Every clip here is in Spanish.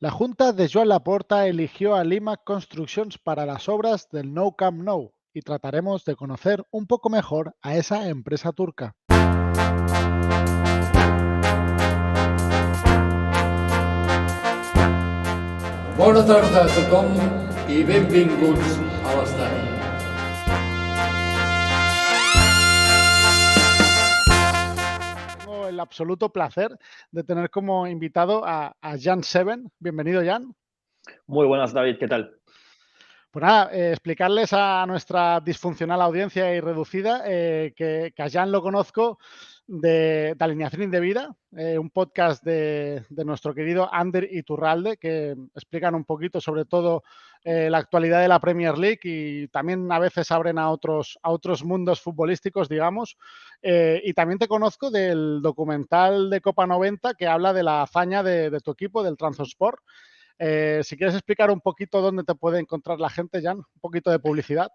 La Junta de Joan Laporta eligió a Lima Constructions para las obras del Nou Camp Nou y trataremos de conocer un poco mejor a esa empresa turca. Bona tarda a tothom i benvinguts a l'estadi. Tengo el absoluto placer de tener como invitado a Jan Seven. Bienvenido, Jan. Muy buenas, David, ¿qué tal? Pues nada, explicarles a nuestra disfuncional audiencia y reducida que a Jan lo conozco de Alineación Indebida, un podcast de nuestro querido Ander Iturralde, que explican un poquito sobre todo la actualidad de la Premier League y también a veces abren a otros mundos futbolísticos, digamos. Y también te conozco del documental de Copa 90 que habla de la hazaña de tu equipo, del Trabzonspor. Si quieres explicar un poquito dónde te puede encontrar la gente, Jan, un poquito de publicidad.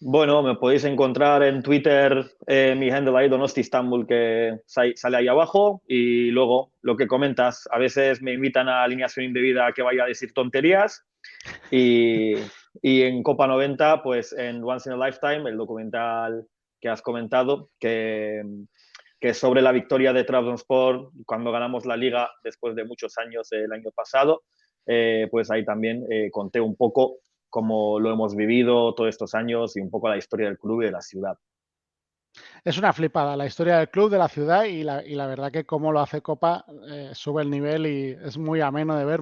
Bueno, me podéis encontrar en Twitter, mi handle ahí, Donosti Istanbul, que sale ahí abajo. Y luego, lo que comentas, a veces me invitan a alineación indebida a que vaya a decir tonterías. Y en Copa 90, pues en Once in a Lifetime, el documental que has comentado, que es sobre la victoria de Trabzonspor cuando ganamos la Liga después de muchos años el año pasado. Pues ahí también conté un poco cómo lo hemos vivido todos estos años y un poco la historia del club y de la ciudad. Es una flipada la historia del club, de la ciudad y la verdad que cómo lo hace Copa sube el nivel y es muy ameno de ver,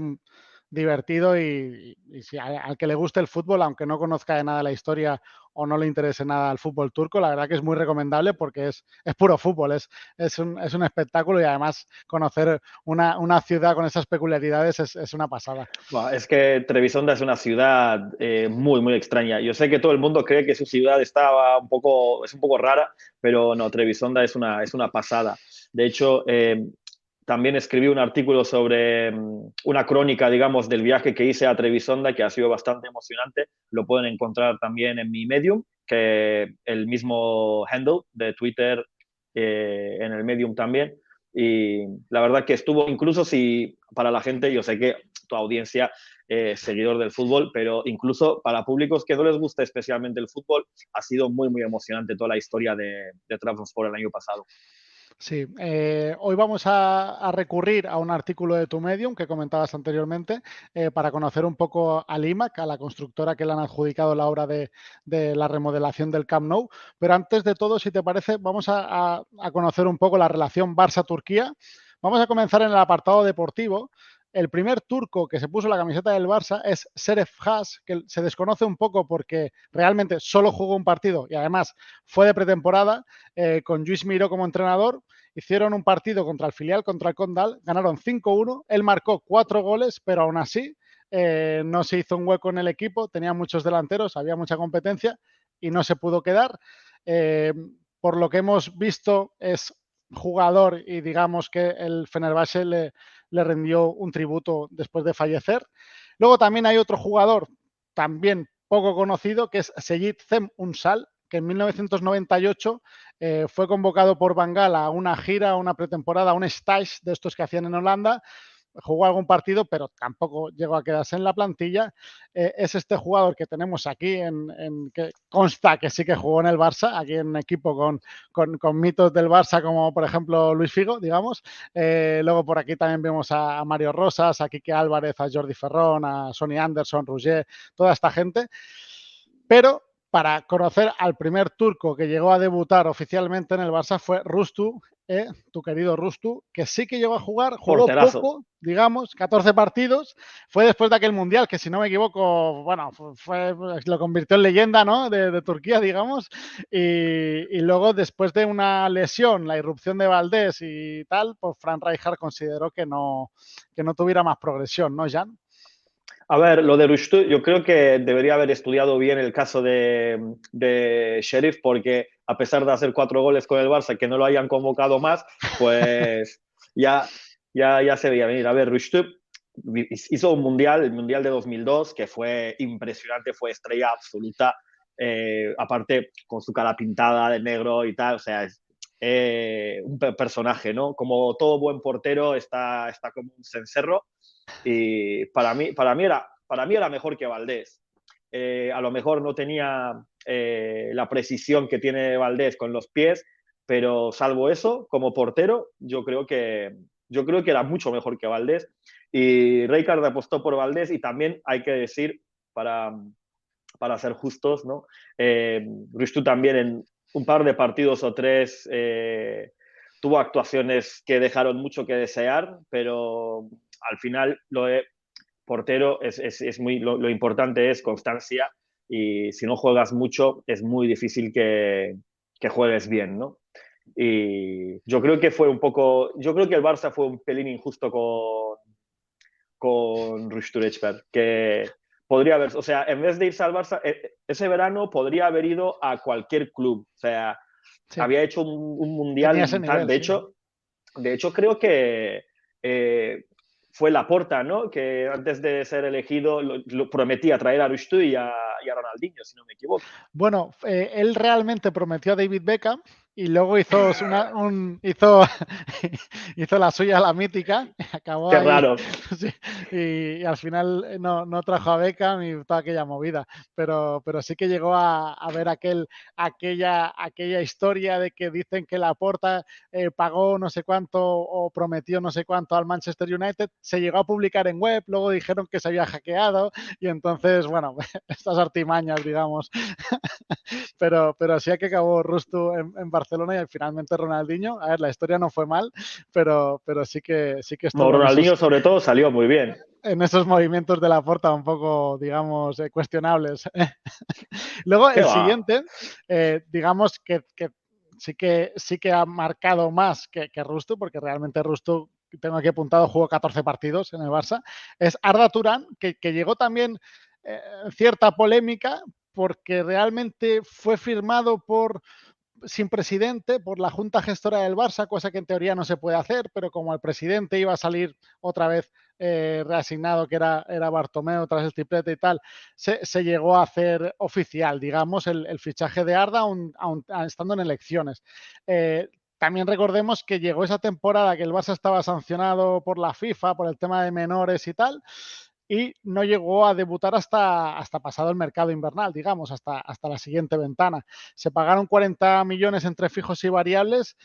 divertido y si al que le guste el fútbol, aunque no conozca de nada la historia o no le interese nada el fútbol turco, la verdad que es muy recomendable porque es puro fútbol, es un espectáculo y además conocer una ciudad con esas peculiaridades es una pasada. Bueno, es que Trebisonda es una ciudad muy, muy extraña. Yo sé que todo el mundo cree que su ciudad es un poco rara, pero no, Trebisonda es una pasada. De hecho, también escribí un artículo sobre una crónica, digamos, del viaje que hice a Trebisonda, que ha sido bastante emocionante. Lo pueden encontrar también en mi Medium, que el mismo handle de Twitter en el Medium también. Y la verdad que estuvo, incluso si para la gente, yo sé que tu audiencia seguidor del fútbol, pero incluso para públicos que no les gusta especialmente el fútbol, ha sido muy, muy emocionante toda la historia de Trabzonspor el año pasado. Sí, hoy vamos a recurrir a un artículo de tu Medium que comentabas anteriormente para conocer un poco a Limac, a la constructora que le han adjudicado la obra de la remodelación del Camp Nou. Pero antes de todo, si te parece, vamos a conocer un poco la relación Barça-Turquía. Vamos a comenzar en el apartado deportivo. El primer turco que se puso la camiseta del Barça es Seref Has, que se desconoce un poco porque realmente solo jugó un partido y además fue de pretemporada con Luis Miró como entrenador. Hicieron un partido contra el filial, contra el Condal, ganaron 5-1, él marcó 4 goles, pero aún así no se hizo un hueco en el equipo, tenía muchos delanteros, había mucha competencia y no se pudo quedar. Eh, por lo que hemos visto es jugador y digamos que el Fenerbahce le rindió un tributo después de fallecer. Luego también hay otro jugador, también poco conocido, que es Seyit Zem Unsal, que en 1998 fue convocado por Van Gaal a una gira, a una pretemporada, a un stage de estos que hacían en Holanda. Jugó algún partido, pero tampoco llegó a quedarse en la plantilla. Es este jugador que tenemos aquí, que consta que sí que jugó en el Barça, aquí en equipo con mitos del Barça, como por ejemplo Luis Figo, digamos. Luego por aquí también vemos a Mario Rosas, a Quique Álvarez, a Jordi Ferrón, a Sonny Anderson, Roger, toda esta gente. Pero para conocer al primer turco que llegó a debutar oficialmente en el Barça fue Rustu, tu querido Rustu, que sí que llegó a jugar, jugó Porterazo. poco, digamos, 14 partidos, fue después de aquel Mundial, que si no me equivoco, bueno, lo convirtió en leyenda, ¿no?, de Turquía, digamos, y luego después de una lesión, la irrupción de Valdés y tal, pues Frank Rijkaard consideró que no tuviera más progresión, ¿no, Jan? A ver, lo de Rushtu, yo creo que debería haber estudiado bien el caso de Sheriff, porque a pesar de hacer 4 goles con el Barça, que no lo hayan convocado más, pues ya se veía venir. A ver, Rushtu hizo un mundial, el mundial de 2002, que fue impresionante, fue estrella absoluta, aparte con su cara pintada de negro y tal, o sea, un personaje, ¿no? Como todo buen portero está como un cencerro y para mí era mejor que Valdés. A lo mejor no tenía la precisión que tiene Valdés con los pies, pero salvo eso, como portero, yo creo que era mucho mejor que Valdés. Y Rijkaard apostó por Valdés y también hay que decir, para, para ser justos, ¿no? Rustu también en un par de partidos o tres tuvo actuaciones que dejaron mucho que desear, pero al final portero es muy, lo importante es constancia y si no juegas mucho es muy difícil que juegues bien, ¿no? Y yo creo que fue un poco, yo creo que el Barça fue un pelín injusto con Ruud Turechberg, que podría haber, o sea, en vez de irse al Barça, ese verano podría haber ido a cualquier club, o sea, Sí, había hecho un tenía ese mundial, nivel, sí. de hecho creo que fue Laporta, ¿no? Que antes de ser elegido lo prometía traer a Rustu y a Ronaldinho, si no me equivoco. Bueno, él realmente prometió a David Beckham y luego hizo, hizo la suya, la mítica, acabó Qué ahí raro. sí, y al final no trajo a Beckham y toda aquella movida, pero sí que llegó a ver aquella historia de que dicen que Laporta pagó no sé cuánto o prometió no sé cuánto al Manchester United, se llegó a publicar en web, luego dijeron que se había hackeado y entonces, bueno, estas artimañas, digamos. Pero así que acabó Rustu en Barcelona y finalmente Ronaldinho. A ver, la historia no fue mal, pero sí que No, estuvo Ronaldinho sobre todo salió muy bien. en esos movimientos de la porta un poco, digamos, cuestionables. Luego ¿Qué el va? siguiente, digamos que sí que ha marcado más que Rustu, porque realmente Rustu, tengo aquí apuntado, jugó 14 partidos en el Barça, es Arda Turán, que llegó también cierta polémica porque realmente fue firmado sin presidente por la Junta Gestora del Barça, cosa que en teoría no se puede hacer, pero como el presidente iba a salir otra vez reasignado, que era Bartomeu tras el triplete y tal, se llegó a hacer oficial, digamos, el fichaje de Arda estando en elecciones. También recordemos que llegó esa temporada que el Barça estaba sancionado por la FIFA por el tema de menores y tal, y no llegó a debutar hasta pasado el mercado invernal, digamos, hasta la siguiente ventana. Se pagaron 40 millones entre fijos y variables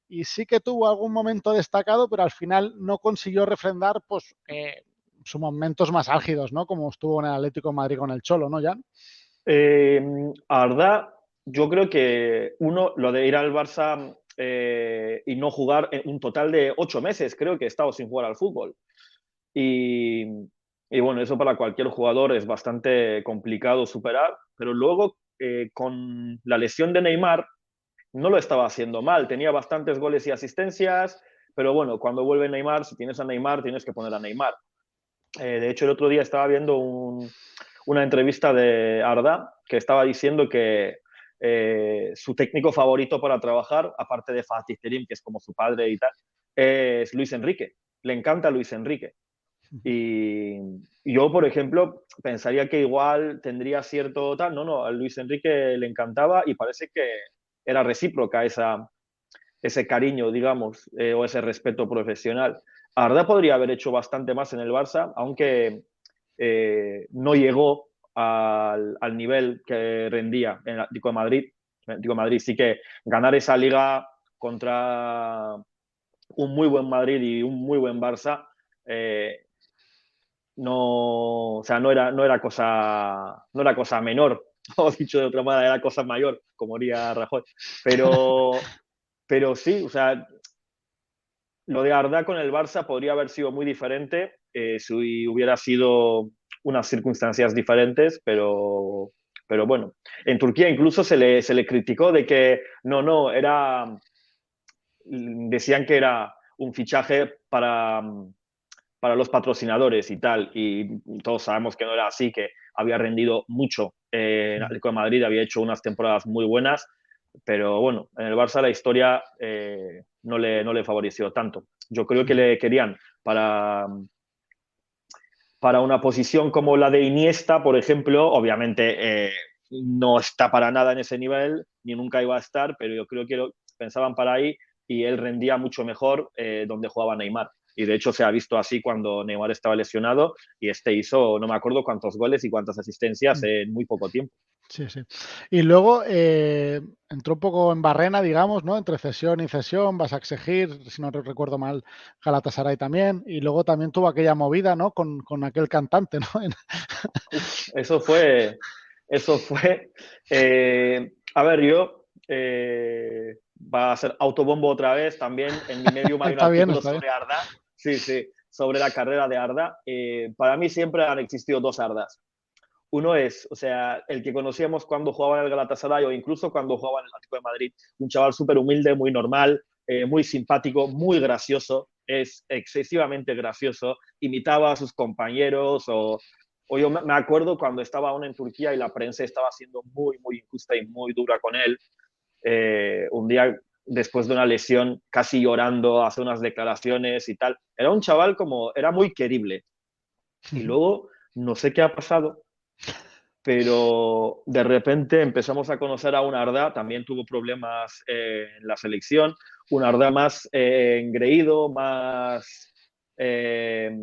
y sí que tuvo algún momento destacado, pero al final no consiguió refrendar pues, sus momentos más álgidos, ¿no? Como estuvo en el Atlético de Madrid con el Cholo, ¿no, Jan? Arda, yo creo que lo de ir al Barça y no jugar en un total de 8 meses, creo que he estado sin jugar al fútbol. Y, y bueno, eso para cualquier jugador es bastante complicado superar, pero luego con la lesión de Neymar no lo estaba haciendo mal, tenía bastantes goles y asistencias, pero bueno, cuando vuelve Neymar, si tienes a Neymar, tienes que poner a Neymar. De hecho, el otro día estaba viendo una entrevista de Arda que estaba diciendo que su técnico favorito para trabajar, aparte de Fatih Terim, que es como su padre y tal, es Luis Enrique. Le encanta Luis Enrique. Y yo, por ejemplo, pensaría que igual tendría cierto tal. No, a Luis Enrique le encantaba y parece que era recíproca ese cariño, digamos, o ese respeto profesional. Arda podría haber hecho bastante más en el Barça, aunque no llegó al nivel que rendía en el Atlético de Madrid. El Atlético de Madrid sí que ganar esa liga contra un muy buen Madrid y un muy buen Barça, no, o sea, no era cosa menor, o dicho de otra manera, era cosa mayor, como diría Rajoy. Pero, pero sí, o sea, lo de Arda con el Barça podría haber sido muy diferente si hubiera sido unas circunstancias diferentes, pero bueno, en Turquía incluso se le criticó de que decían que era un fichaje para los patrocinadores y tal, y todos sabemos que no era así, que había rendido mucho en Atlético de Madrid, había hecho unas temporadas muy buenas, pero bueno, en el Barça la historia no le favoreció tanto. Yo creo que le querían para una posición como la de Iniesta, por ejemplo, obviamente no está para nada en ese nivel, ni nunca iba a estar, pero yo creo que pensaban para ahí y él rendía mucho mejor donde jugaba Neymar. Y de hecho se ha visto así cuando Neymar estaba lesionado y hizo, no me acuerdo cuántos goles y cuántas asistencias en muy poco tiempo. Sí, sí. Y luego entró un poco en barrena, digamos, ¿no? Entre cesión y cesión, vas a exigir, si no recuerdo mal, Galatasaray también. Y luego también tuvo aquella movida, ¿no? Con aquel cantante, ¿no? Uf, eso fue. A ver, yo va a ser autobombo otra vez. También en mi medium hay un Está bien, artículo está bien. sobre Arda. Sí, sí, sobre la carrera de Arda. Para mí siempre han existido dos Ardas. Uno es, o sea, el que conocíamos cuando jugaba en el Galatasaray o incluso cuando jugaba en el Atlético de Madrid, un chaval súper humilde, muy normal, muy simpático, muy gracioso, es excesivamente gracioso, imitaba a sus compañeros o yo me acuerdo cuando estaba aún en Turquía y la prensa estaba siendo muy, muy injusta y muy dura con él. Un día después de una lesión, casi llorando, hace unas declaraciones y tal. Era un chaval como, era muy querible. Y luego, no sé qué ha pasado, pero de repente empezamos a conocer a un Arda, también tuvo problemas en la selección, un Arda más engreído, eh,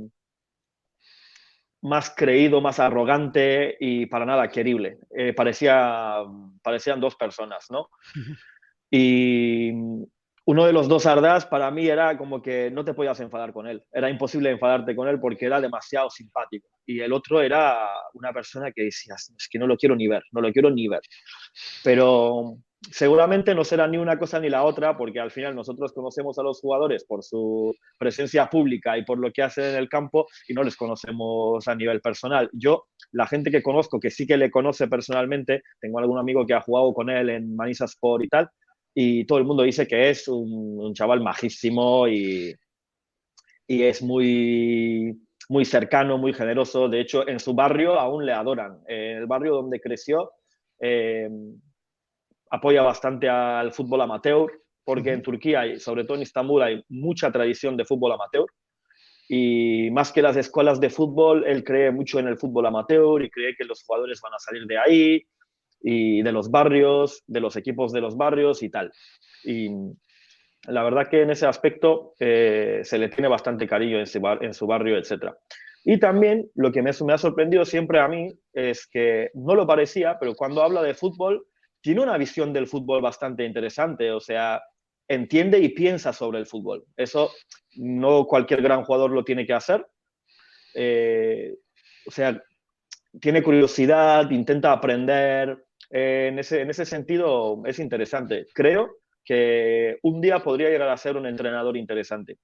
más creído, más arrogante y para nada querible. Parecían dos personas, ¿no? Y uno de los dos Ardás para mí era como que no te podías enfadar con él. Era imposible enfadarte con él porque era demasiado simpático. Y el otro era una persona que decías, es que no lo quiero ni ver, no lo quiero ni ver. Pero seguramente no será ni una cosa ni la otra, porque al final nosotros conocemos a los jugadores por su presencia pública y por lo que hacen en el campo y no les conocemos a nivel personal. Yo, la gente que conozco, que sí que le conoce personalmente, tengo algún amigo que ha jugado con él en Manisa Sport y tal, y todo el mundo dice que es un chaval majísimo y es muy, muy cercano, muy generoso. De hecho, en su barrio aún le adoran. En el barrio donde creció, apoya bastante al fútbol amateur, porque en Turquía y sobre todo en Estambul hay mucha tradición de fútbol amateur. Y más que las escuelas de fútbol, él cree mucho en el fútbol amateur y cree que los jugadores van a salir de ahí y de los barrios, de los equipos de los barrios y tal. Y la verdad que en ese aspecto se le tiene bastante cariño en su barrio, etc. Y también lo que me ha sorprendido siempre a mí es que no lo parecía, pero cuando habla de fútbol, tiene una visión del fútbol bastante interesante, o sea, entiende y piensa sobre el fútbol. Eso no cualquier gran jugador lo tiene que hacer. O sea, tiene curiosidad, intenta aprender. En ese sentido es interesante. Creo que un día podría llegar a ser un entrenador interesante,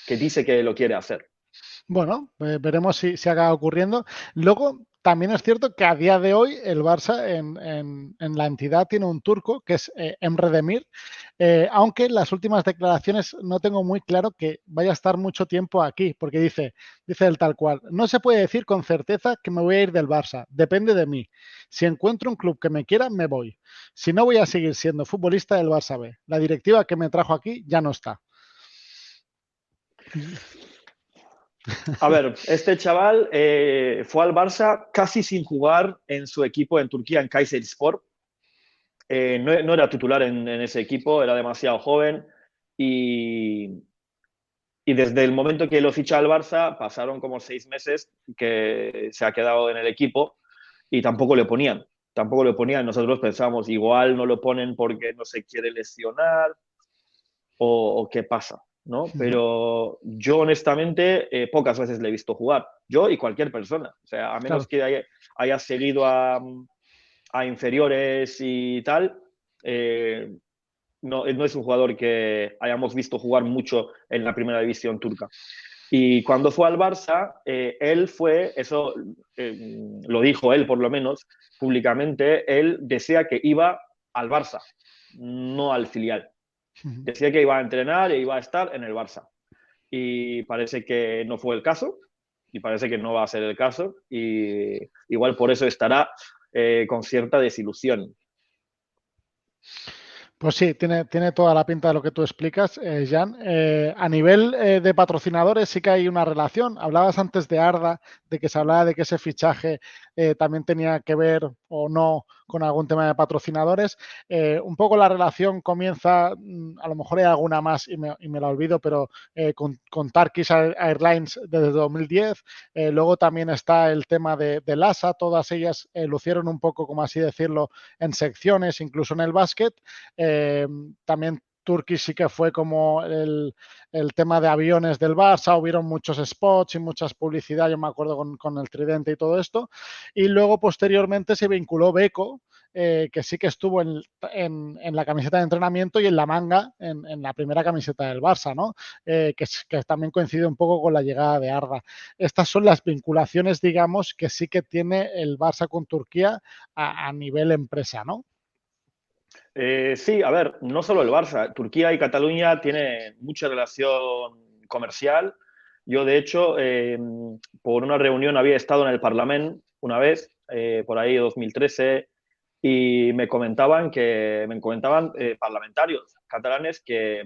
que dice que lo quiere hacer. Bueno, veremos si acaba ocurriendo. Luego, también es cierto que a día de hoy el Barça en la entidad tiene un turco que es Emre Demir, aunque en las últimas declaraciones no tengo muy claro que vaya a estar mucho tiempo aquí, porque dice él tal cual, no se puede decir con certeza que me voy a ir del Barça, depende de mí. Si encuentro un club que me quiera, me voy. Si no, voy a seguir siendo futbolista del Barça B. La directiva que me trajo aquí ya no está. A ver, este chaval fue al Barça casi sin jugar en su equipo en Turquía, en Kayserispor. No era titular en ese equipo, era demasiado joven y desde el momento que lo ficha al Barça pasaron como 6 meses que se ha quedado en el equipo y tampoco le ponían. Tampoco le ponían. Nosotros pensamos, igual no lo ponen porque no se quiere lesionar o qué pasa, ¿no? Pero yo honestamente pocas veces le he visto jugar. Yo y cualquier persona. O sea, a menos que haya seguido a inferiores y tal, no es un jugador que hayamos visto jugar mucho en la primera división turca. Y cuando fue al Barça, él fue, eso lo dijo él por lo menos públicamente, él decía que iba al Barça, no al filial. Decía que iba a entrenar e iba a estar en el Barça. Y parece que no fue el caso, y parece que no va a ser el caso, y igual por eso estará con cierta desilusión. Pues sí, tiene toda la pinta de lo que tú explicas, Jan. A nivel de patrocinadores sí que hay una relación. Hablabas antes de Arda, de que se hablaba de que ese fichaje también tenía que ver o no con algún tema de patrocinadores. Un poco la relación comienza, a lo mejor hay alguna más y me la olvido, pero con Turkish Airlines desde 2010. Luego también está el tema de LASA, todas ellas lucieron un poco, como así decirlo, en secciones, incluso en el básquet. También Turkish sí que fue como el tema de aviones del Barça, hubieron muchos spots y muchas publicidad, yo me acuerdo con el tridente y todo esto. Y luego posteriormente se vinculó Beko, que sí que estuvo en la camiseta de entrenamiento y en la manga, en la primera camiseta del Barça, ¿no? Que también coincide un poco con la llegada de Arda. Estas son las vinculaciones, digamos, que sí que tiene el Barça con Turquía a nivel empresa, ¿no? Sí, a ver, no solo el Barça, Turquía y Cataluña tienen mucha relación comercial. Yo, de hecho, por una reunión había estado en el Parlamento una vez, por ahí 2013, y me comentaban parlamentarios catalanes que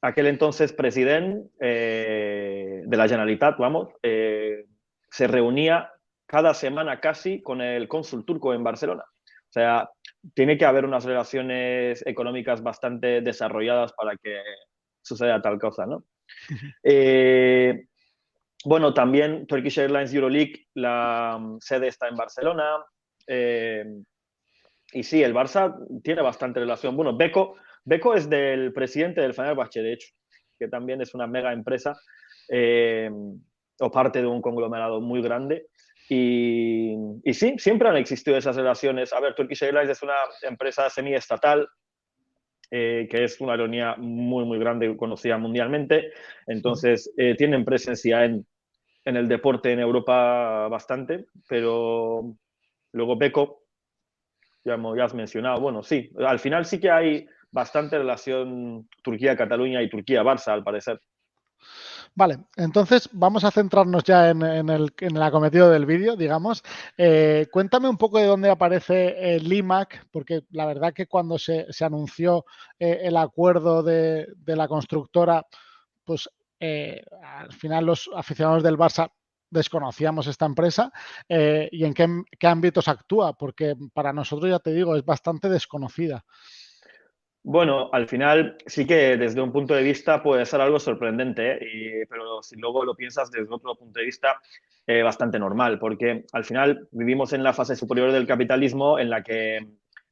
aquel entonces presidente de la Generalitat, vamos, se reunía cada semana casi con el cónsul turco en Barcelona. O sea, tiene que haber unas relaciones económicas bastante desarrolladas para que suceda tal cosa, ¿no? Eh, bueno, también Turkish Airlines Euroleague, la sede está en Barcelona. Eh, y sí, el Barça tiene bastante relación. Bueno, Beko es del presidente del Fenerbahce, de hecho, que también es una mega empresa o parte de un conglomerado muy grande. Y sí, siempre han existido esas relaciones. A ver, Turkish Airlines es una empresa semiestatal, que es una aerolínea muy, muy grande, conocida mundialmente. Entonces, tienen presencia en el deporte en Europa bastante, pero luego Beko, ya has mencionado, bueno, sí, al final sí que hay bastante relación Turquía-Cataluña y Turquía-Barça, al parecer. Vale, entonces vamos a centrarnos ya en el acometido del vídeo, digamos. Cuéntame un poco de dónde aparece el IMAC, porque la verdad que cuando se anunció el acuerdo de la constructora, pues al final los aficionados del Barça desconocíamos esta empresa y en qué ámbitos actúa, porque para nosotros, ya te digo, es bastante desconocida. Bueno, al final sí que desde un punto de vista puede ser algo sorprendente, pero si luego lo piensas desde otro punto de vista, bastante normal, porque al final vivimos en la fase superior del capitalismo en la que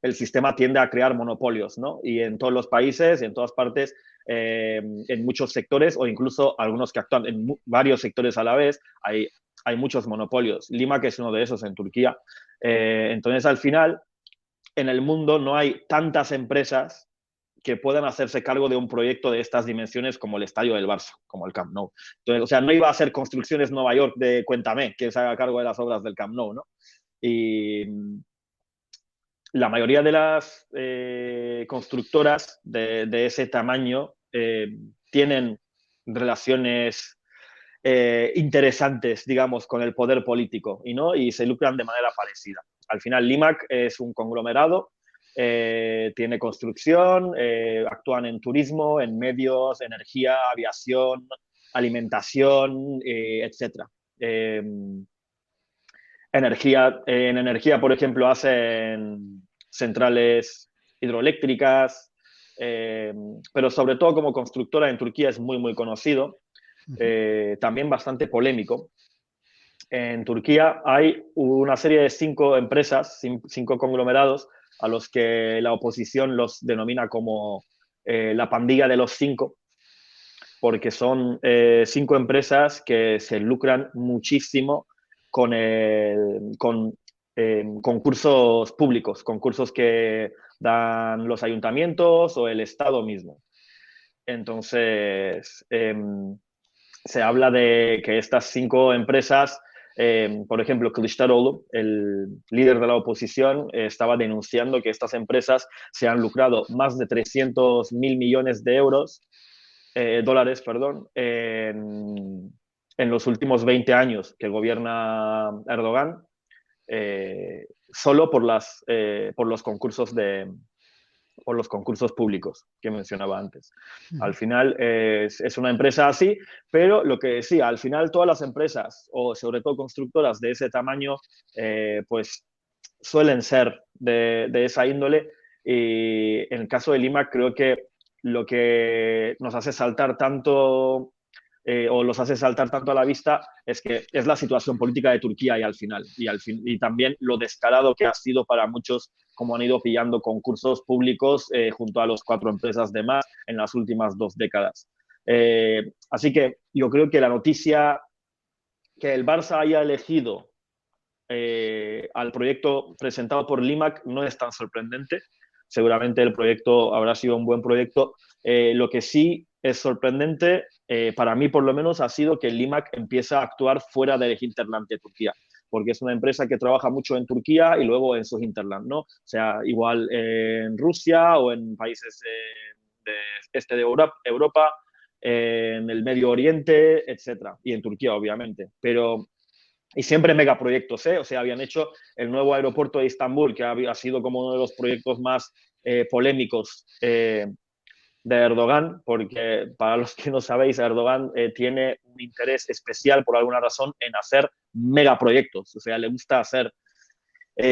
el sistema tiende a crear monopolios, ¿no? Y en todos los países, en todas partes, en muchos sectores o incluso algunos que actúan en varios sectores a la vez, hay muchos monopolios. Lima, que es uno de esos en Turquía. Entonces, al final, en el mundo no hay tantas empresas que puedan hacerse cargo de un proyecto de estas dimensiones como el estadio del Barça, como el Camp Nou. Entonces, o sea, no iba a ser Construcciones Nueva York de Cuéntame que se haga cargo de las obras del Camp Nou, ¿no? Y la mayoría de las constructoras de ese tamaño tienen relaciones interesantes, digamos, con el poder político y se lucran de manera parecida. Al final, Limac es un conglomerado, tiene construcción, actúan en turismo, en medios, energía, aviación, alimentación, etc. En energía, por ejemplo, hacen centrales hidroeléctricas, pero sobre todo como constructora en Turquía es muy, muy conocido, también bastante polémico. En Turquía hay una serie de 5 empresas, 5 conglomerados, a los que la oposición los denomina como la pandilla de los 5, porque son 5 empresas que se lucran muchísimo con concursos públicos, concursos que dan los ayuntamientos o el Estado mismo. Entonces, se habla de que estas 5 empresas, por ejemplo, Kılıçdaroğlu, el líder de la oposición, estaba denunciando que estas empresas se han lucrado más de 300.000 millones de euros, dólares, perdón, en los últimos 20 años que gobierna Erdogan, solo por los concursos por los concursos públicos que mencionaba antes. Ujú. Al final es una empresa así, pero lo que decía, al final todas las empresas, o sobre todo constructoras de ese tamaño, pues suelen ser de esa índole. Y en el caso de Lima, creo que lo que nos hace saltar tanto o los hace saltar tanto a la vista es que es la situación política de Turquía y también lo descarado que ha sido para muchos como han ido pillando concursos públicos junto a las 4 empresas de más en las últimas 2 décadas. Así que yo creo que la noticia que el Barça haya elegido al proyecto presentado por Limac no es tan sorprendente. Seguramente el proyecto habrá sido un buen proyecto. Lo que sí es sorprendente, para mí por lo menos, ha sido que Limac empieza a actuar fuera del hinterland de Turquía, porque es una empresa que trabaja mucho en Turquía y luego en su hinterland, ¿no? O sea, igual en Rusia o en países de este de Europa, en el Medio Oriente, etcétera, y en Turquía, obviamente. Pero y siempre megaproyectos, ¿eh? O sea, habían hecho el nuevo aeropuerto de Estambul, que ha sido como uno de los proyectos más polémicos de Erdogan, porque para los que no sabéis, Erdogan tiene un interés especial, por alguna razón, en hacer megaproyectos. O sea, le gusta hacer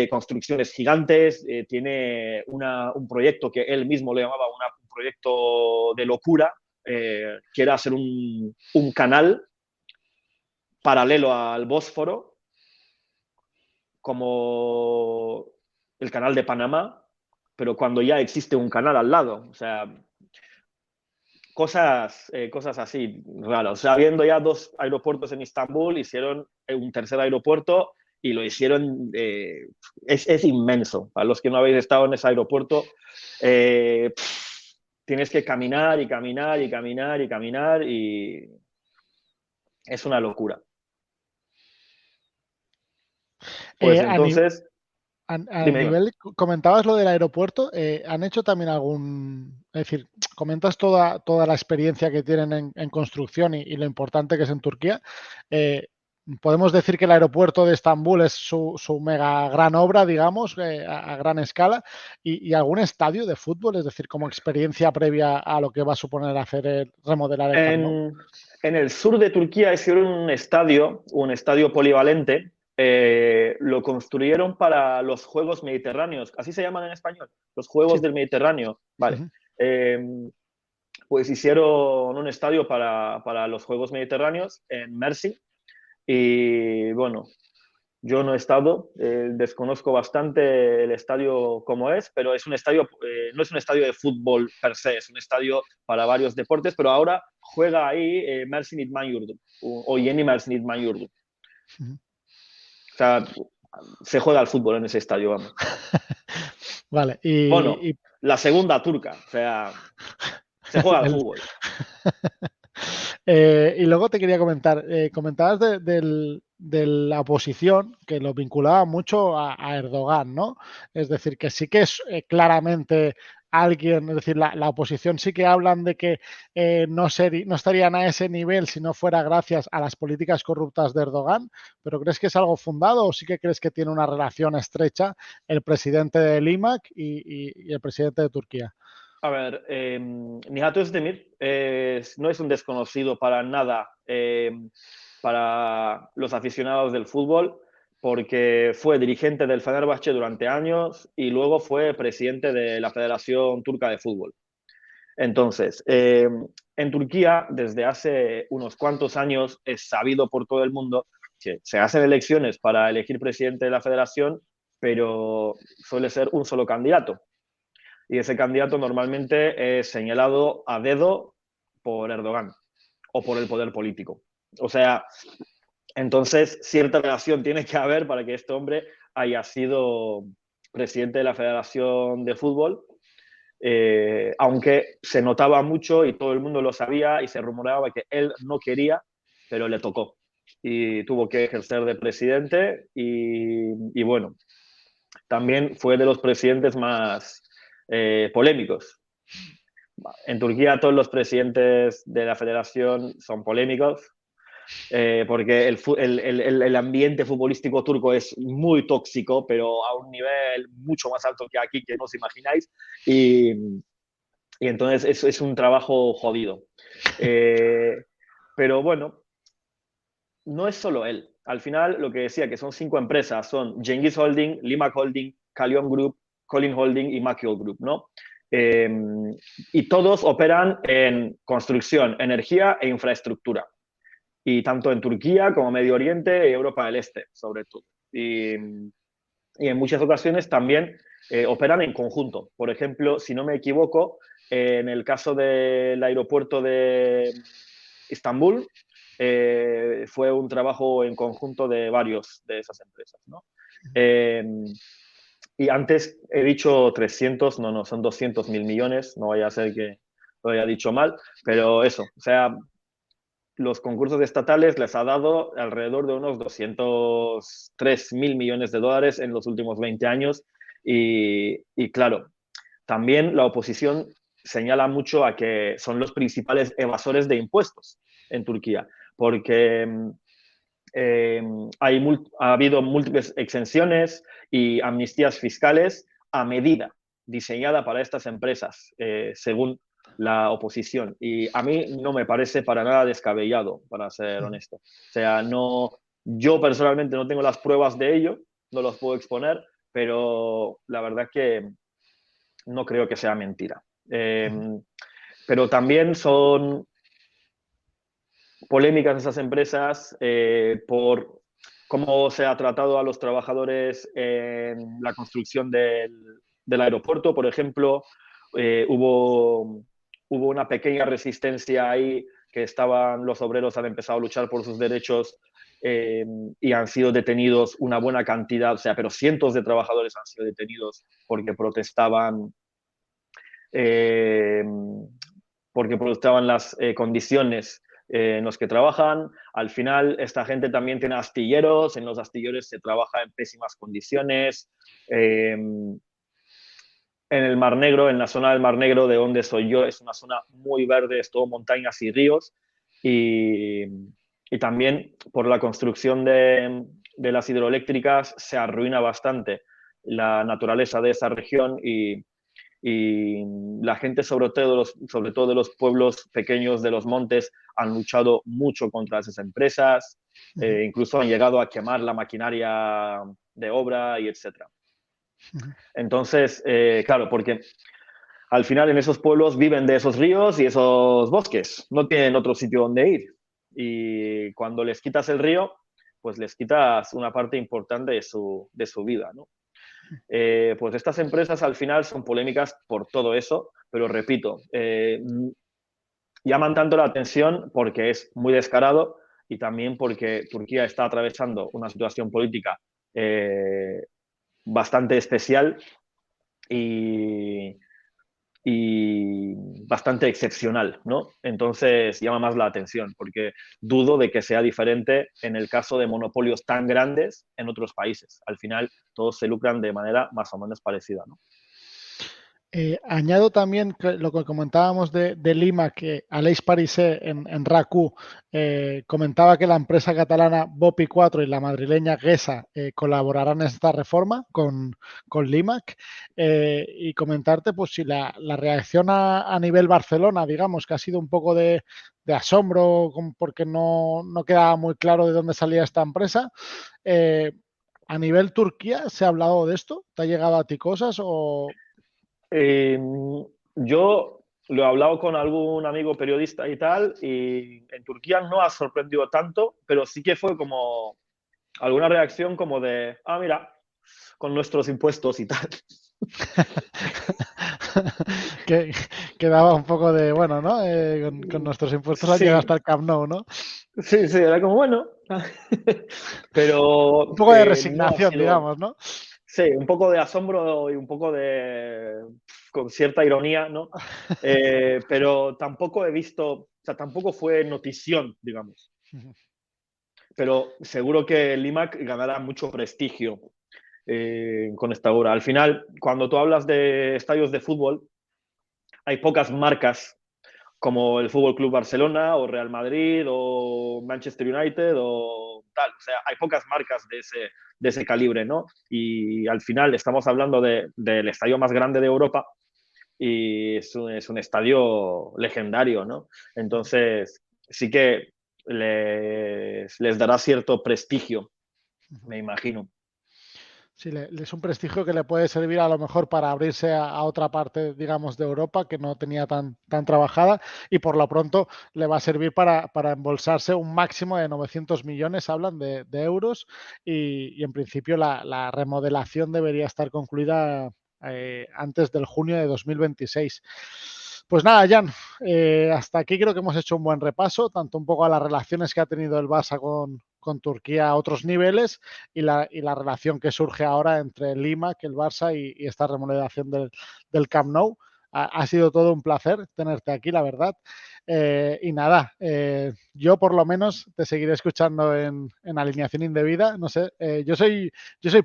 construcciones gigantes, tiene un proyecto que él mismo le llamaba un proyecto de locura, que era hacer un canal paralelo al Bósforo, como el canal de Panamá, pero cuando ya existe un canal al lado. O sea, cosas así raras. O sea, habiendo ya 2 aeropuertos en Estambul, hicieron un tercer aeropuerto y lo hicieron, es inmenso. Para los que no habéis estado en ese aeropuerto, tienes que caminar y caminar y caminar y caminar y es una locura. Pues A, ni- entonces, a dime, dime. nivel, comentabas lo del aeropuerto, ¿han hecho también es decir, comentas toda la experiencia que tienen en construcción y lo importante que es en Turquía? eh, Podemos decir que el aeropuerto de Estambul es su mega gran obra, digamos, a gran escala, y algún estadio de fútbol, es decir, como experiencia previa a lo que va a suponer remodelar el Camp Nou. En el sur de Turquía hicieron un estadio polivalente. Lo construyeron para los Juegos Mediterráneos, así se llaman en español, los Juegos Sí. del Mediterráneo. Vale. Ujú. Eh, pues hicieron un estadio para los Juegos Mediterráneos en Mersin. Y bueno, yo no he estado, desconozco bastante el estadio como es, pero es un estadio, no es un estadio de fútbol per se, es un estadio para varios deportes, pero ahora juega ahí Mersin Idman Yurdu, o Yeni Mersin Idman Yurdu. Ujú. O sea, se juega al fútbol en ese estadio, vamos. Vale, Bueno, la segunda turca, o sea, se juega al el- fútbol. Y luego te quería comentar, comentabas de la oposición que lo vinculaba mucho a Erdogan, ¿no? Es decir, que sí que es claramente alguien, es decir, la oposición sí que hablan de que no estarían a ese nivel si no fuera gracias a las políticas corruptas de Erdogan, pero ¿crees que es algo fundado o sí que crees que tiene una relación estrecha el presidente de Limak y el presidente de Turquía? A ver, Nihat Özdemir no es un desconocido para nada para los aficionados del fútbol, porque fue dirigente del Fenerbahce durante años y luego fue presidente de la Federación Turca de Fútbol. Entonces, en Turquía, desde hace unos cuantos años, es sabido por todo el mundo que se hacen elecciones para elegir presidente de la federación, pero suele ser un solo candidato. Y ese candidato normalmente es señalado a dedo por Erdogan o por el poder político. O sea, entonces cierta relación tiene que haber para que este hombre haya sido presidente de la Federación de Fútbol, aunque se notaba mucho y todo el mundo lo sabía y se rumoreaba que él no quería, pero le tocó y tuvo que ejercer de presidente y bueno, también fue de los presidentes más polémicos. En Turquía todos los presidentes de la federación son polémicos. porque el ambiente futbolístico turco es muy tóxico, pero a un nivel mucho más alto que aquí, que no os imagináis, y, y entonces es un trabajo jodido. Pero bueno, no es solo él. Al final, lo que decía, que son 5 empresas, son Genghis Holding, Limac Holding, Calion Group, Colin Holding y Makiol Group, ¿no? Eh, y todos operan en construcción, energía e infraestructura. Y tanto en Turquía como Medio Oriente y Europa del Este, sobre todo. Y en muchas ocasiones también operan en conjunto. Por ejemplo, si no me equivoco, en el caso del aeropuerto de Estambul, fue un trabajo en conjunto de varios de esas empresas, ¿no? Eh, y antes he dicho 300, no, son 200.000 millones, no vaya a ser que lo haya dicho mal, pero eso, o sea, los concursos estatales les ha dado alrededor de unos 203.000 millones de dólares en los últimos 20 años y claro, también la oposición señala mucho a que son los principales evasores de impuestos en Turquía, porque eh, ha habido múltiples exenciones y amnistías fiscales a medida diseñada para estas empresas, según la oposición. Y a mí no me parece para nada descabellado, para ser honesto. O sea, no, yo personalmente no tengo las pruebas de ello, no los puedo exponer, pero la verdad que no creo que sea mentira. Pero también son polémicas esas empresas por cómo se ha tratado a los trabajadores en la construcción del aeropuerto, por ejemplo. Hubo una pequeña resistencia ahí que los obreros han empezado a luchar por sus derechos y han sido detenidos una buena cantidad, o sea, pero cientos de trabajadores han sido detenidos eh, porque protestaban las condiciones en las que trabajan. Al final, esta gente también tiene astilleros, en los astilleros se trabaja en pésimas condiciones. En el Mar Negro, en la zona del Mar Negro de donde soy yo, es una zona muy verde, es todo montañas y ríos. Y, y también por la construcción de las hidroeléctricas se arruina bastante la naturaleza de esa región y la gente, sobre todo de los pueblos pequeños de los montes, han luchado mucho contra esas empresas, incluso han llegado a quemar la maquinaria de obra y etcétera. Entonces, claro, porque al final en esos pueblos viven de esos ríos y esos bosques, no tienen otro sitio donde ir. Y cuando les quitas el río, pues les quitas una parte importante de su vida, ¿no? Pues estas empresas al final son polémicas por todo eso, pero repito, llaman tanto la atención porque es muy descarado y también porque Turquía está atravesando una situación política bastante especial y, y bastante excepcional, ¿no? Entonces llama más la atención, porque dudo de que sea diferente en el caso de monopolios tan grandes en otros países. Al final todos se lucran de manera más o menos parecida, ¿no? Añado también lo que comentábamos de Lima, que Aleix Parisé en RAC1 comentaba que la empresa catalana Bopi 4 y la madrileña GESA colaborarán en esta reforma con Limac y comentarte pues si la reacción a nivel Barcelona, digamos, que ha sido un poco de asombro porque no quedaba muy claro de dónde salía esta empresa. A nivel Turquía, ¿se ha hablado de esto? ¿Te ha llegado a ti cosas o...? Eh, yo lo he hablado con algún amigo periodista y tal, y en Turquía no ha sorprendido tanto, pero sí que fue como alguna reacción como de, ah, mira, con nuestros impuestos y tal. que daba un poco de, bueno, ¿no? Con nuestros impuestos han llegado Sí, hasta el Camp Nou, ¿no? sí, sí, era como, bueno, pero Un poco de no ha resignación, sido, digamos, ¿no? sí, un poco de asombro y un poco de, con cierta ironía, ¿no? Pero tampoco he visto, o sea, tampoco fue notición, digamos. Pero seguro que el IMAC ganará mucho prestigio con esta obra. Al final, cuando tú hablas de estadios de fútbol, hay pocas marcas como el Fútbol Club Barcelona o Real Madrid o Manchester United o tal. O sea, hay pocas marcas de ese calibre, ¿no? Y al final estamos hablando del estadio más grande de Europa y es un estadio legendario, ¿no? Entonces, sí que les dará cierto prestigio, me imagino. Sí, es un prestigio que le puede servir a lo mejor para abrirse a otra parte, digamos, de Europa que no tenía tan trabajada y por lo pronto le va a servir para embolsarse un máximo de 900 millones, hablan de euros y en principio la remodelación debería estar concluida antes del junio de 2026. Pues nada, Jan, hasta aquí creo que hemos hecho un buen repaso, tanto un poco a las relaciones que ha tenido el Barça con Turquía a otros niveles y la relación que surge ahora entre Lima, que el Barça y esta remodelación del Camp Nou. Ha sido todo un placer tenerte aquí, la verdad. Y nada, yo por lo menos te seguiré escuchando en Alineación Indebida. No sé, yo soy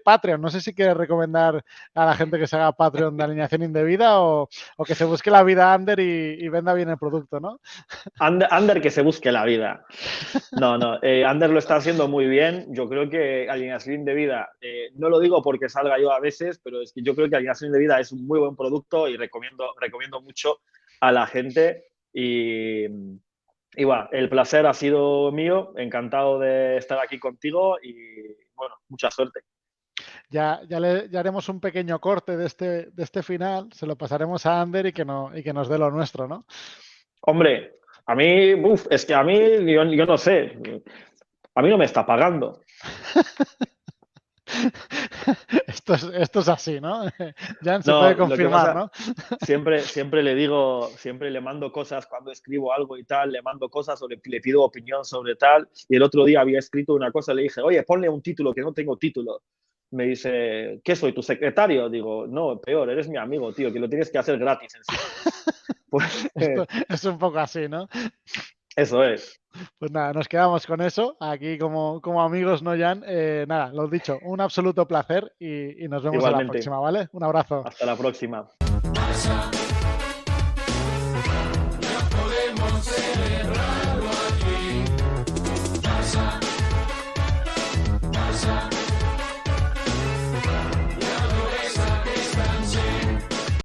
Patreon. No sé si quieres recomendar a la gente que se haga Patreon de Alineación Indebida o que se busque la vida under y venda bien el producto, ¿no? Ander que se busque la vida. No, Ander lo está haciendo muy bien. Yo creo que Alineación Indebida, no lo digo porque salga yo a veces, pero es que yo creo que Alineación Indebida es un muy buen producto y recomiendo mucho a la gente. Y bueno, el placer ha sido mío. Encantado de estar aquí contigo y bueno, mucha suerte. Ya haremos un pequeño corte de este final, se lo pasaremos a Ander y que nos dé lo nuestro, ¿no? Hombre, a mí, es que a mí, yo no sé, a mí no me está pagando. Esto es así, ¿no? Jan se puede No, lo que confirmar, pasa, ¿no? siempre le digo, siempre le mando cosas cuando escribo algo y tal, le mando cosas o le pido opinión sobre tal. Y el otro día había escrito una cosa, le dije, oye, ponle un título que no tengo título. Me dice, ¿qué soy, tu secretario? Digo, no, peor, eres mi amigo, tío, que lo tienes que hacer gratis encima. Pues Esto es un poco así, ¿no? eso es. Pues nada, nos quedamos con eso, aquí como amigos, ¿no, Jan? Nada, lo dicho, un absoluto placer y nos vemos en la Igualmente. próxima, ¿vale? Un abrazo. Hasta la próxima. Barça.